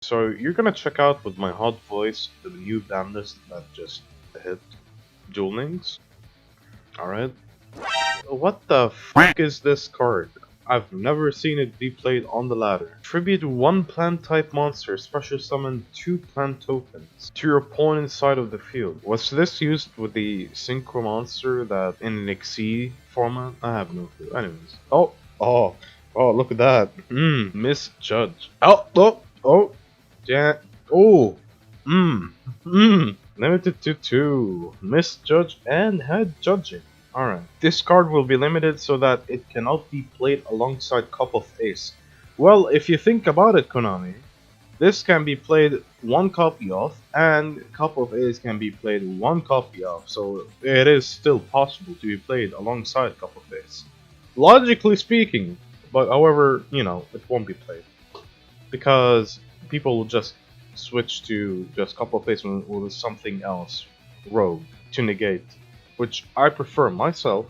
So you're gonna check out with my hot voice the new Banlist that just hit Duel Links. Alright. What the fuck is this card? I've never seen it be played on the ladder. Tribute one plant type monster, special summon 2 plant tokens to your opponent's side of the field. Was this used with the synchro monster that in an XC format? I have no clue. Anyways. Oh, look at that. Misjudge. Oh, yeah. Oh, Limited to 2. Misjudge and head judging. Alright. This card will be limited so that it cannot be played alongside Cup of Ace. Well, if you think about it, Konami, this can be played one copy of, and Cup of Ace can be played one copy of, so it is still possible to be played alongside Cup of Ace. Logically speaking, but however, it won't be played. Because people will just switch to just Cup of Ace with something else, Rogue, to negate. Which I prefer myself,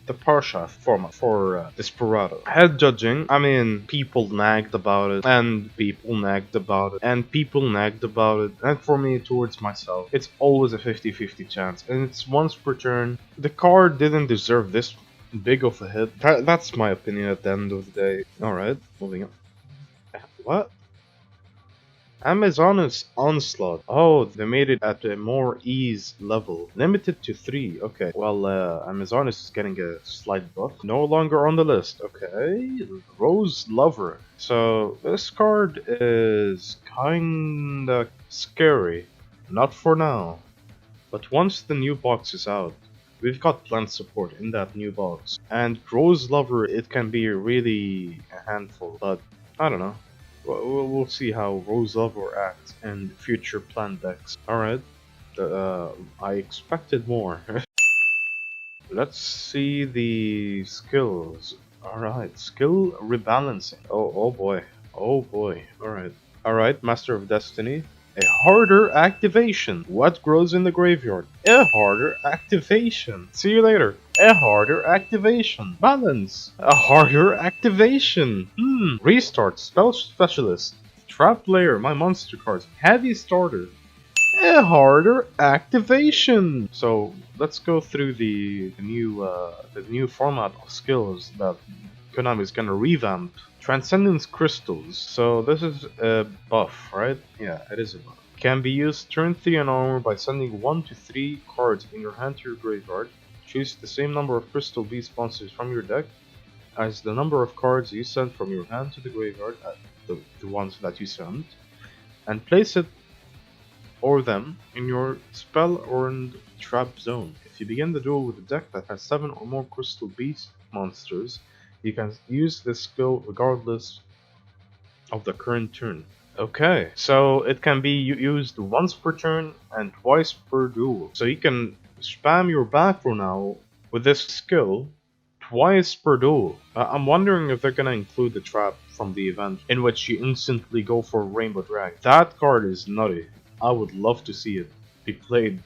the Parsha format for Desperado. Head judging, I mean, people nagged about it, and people nagged about it, and people nagged about it, and for me, towards myself, it's always a 50-50 chance, and it's once per turn. The card didn't deserve this big of a hit. That's my opinion at the end of the day. Alright, moving on. What? Amazon's Onslaught. Oh, they made it at a more ease level. Limited to 3. Okay. Well, Amazon is getting a slight buff. No longer on the list. Okay. Rose Lover. So, this card is kinda scary. Not for now. But once the new box is out, we've got plant support in that new box. And Rose Lover, it can be really a handful. But, I don't know. We'll see how Rose Lover acts in future plant decks. Alright, I expected more. Let's see the skills. Alright, skill rebalancing. Oh boy. Oh boy. Alright, Master of Destiny. A harder activation. What grows in the graveyard? A harder activation. See you later. A harder activation. Balance. A harder activation. Restart. Spell Specialist. Trap Player. My monster cards. Heavy Starter. A harder activation. So let's go through the new format of skills that Konami is gonna revamp. Transcendence Crystals. So this is a buff, right? Yeah, it is a buff. Can be used turn 3 and armor by sending 1 to 3 cards in your hand to your graveyard. Choose the same number of Crystal Beast monsters from your deck as the number of cards you send from your hand to the graveyard, the ones that you sent, and place it or them in your spell or trap zone. If you begin the duel with a deck that has 7 or more Crystal Beast monsters, you can use this skill regardless of the current turn. Okay, so it can be used once per turn and twice per duel. So you can spam your back for now with this skill twice per duel. I'm wondering if they're gonna include the trap from the event in which you instantly go for Rainbow Drag. That card is nutty. I would love to see it be played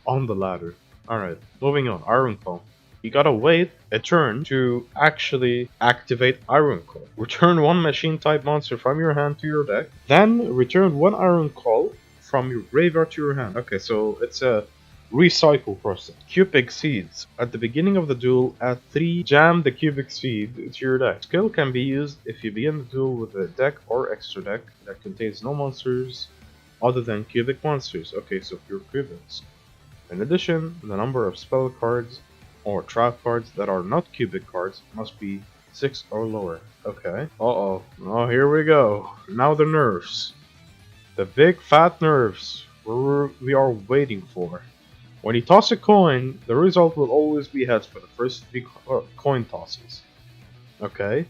on the ladder. Alright, moving on. Iron Claw. You gotta wait a turn to actually activate Iron Claw. Return 1 machine type monster from your hand to your deck. Then return 1 Iron Claw from your graveyard to your hand. Okay, so it's a recycle process. Cubic Seeds. At the beginning of the duel, add 3 Jam the Cubic Seed to your deck. Skill can be used if you begin the duel with a deck or extra deck that contains no monsters other than cubic monsters. Okay, so pure cubics. In addition, the number of spell cards or trap cards that are not cubic cards must be 6 or lower. Okay. Oh, here we go. Now the nerfs. The big fat nerfs we are waiting for. When you toss a coin, the result will always be heads for the first 3 coin tosses. Okay.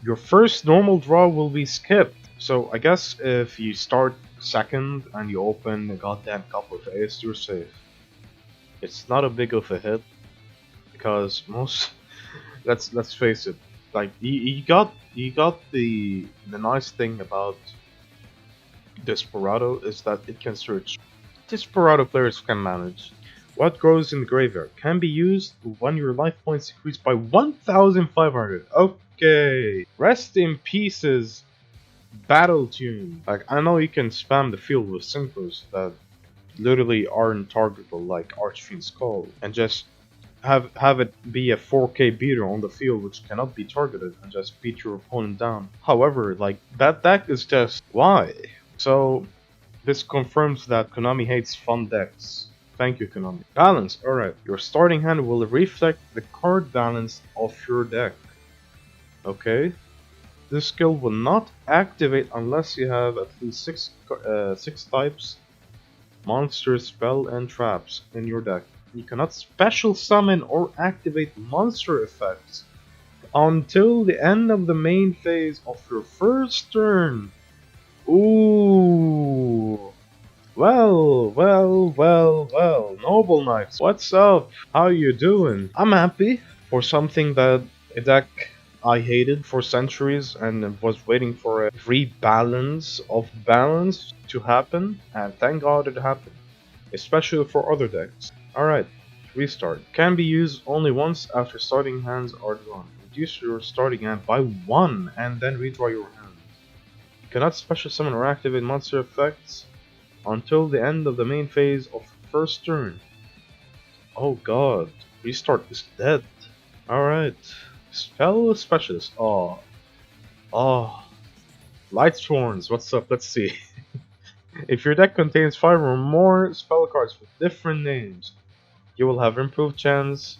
Your first normal draw will be skipped. So I guess if you start second and you open a goddamn Cup of Ace, you're safe. It's not a big of a hit because most let's face it, like you got the nice thing about Desperado is that it can search. Desperado players can manage. What grows in the graveyard can be used when your life points increase by 1,500. Okay. Rest in pieces, Battle Tune. Like, I know you can spam the field with synchros that literally aren't targetable, like Archfiend's Call, and just have it be a 4K beater on the field which cannot be targeted and just beat your opponent down. However, like, that deck is just why? So this confirms that Konami hates fun decks. Thank you, Konami. Balance. Alright. Your starting hand will reflect the card balance of your deck. Okay. This skill will not activate unless you have at least six types, monsters, spell, and traps in your deck. You cannot special summon or activate monster effects until the end of the main phase of your first turn. Ooh. Well, Noble Knights, what's up? How you doing? I'm happy for something that a deck I hated for centuries and was waiting for a rebalance of balance to happen, and thank God it happened, especially for other decks. Alright, restart. Can be used only once after starting hands are drawn. Reduce your starting hand by 1 and then redraw your hand. You cannot special summon or activate monster effects until the end of the main phase of first turn. Oh god, restart is dead. Alright. Spell specialist. Oh. Light Sworns, what's up? Let's see. If your deck contains 5 or more spell cards with different names, you will have improved chance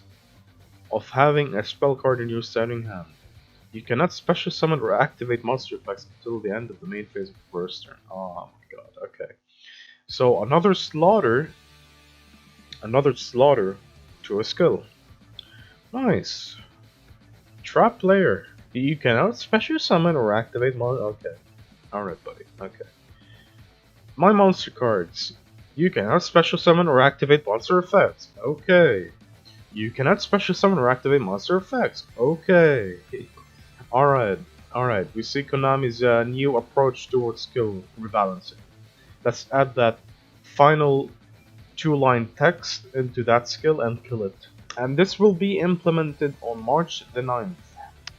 of having a spell card in your starting hand. You cannot special summon or activate monster effects until the end of the main phase of first turn. Oh my god, okay. So another slaughter to a skill. Nice. Trap player. You cannot special summon or activate okay. Alright, buddy. Okay. My monster cards. You cannot special summon or activate monster effects. Okay. You cannot special summon or activate monster effects. Okay. Alright. Alright. We see Konami's new approach towards skill rebalancing. Let's add that final 2-line text into that skill and kill it. And this will be implemented on March the 9th.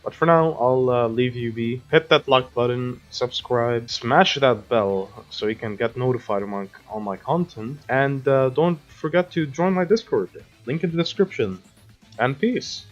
But for now, I'll leave you be. Hit that like button, subscribe, smash that bell so you can get notified on my content. And don't forget to join my Discord. Link in the description. And peace.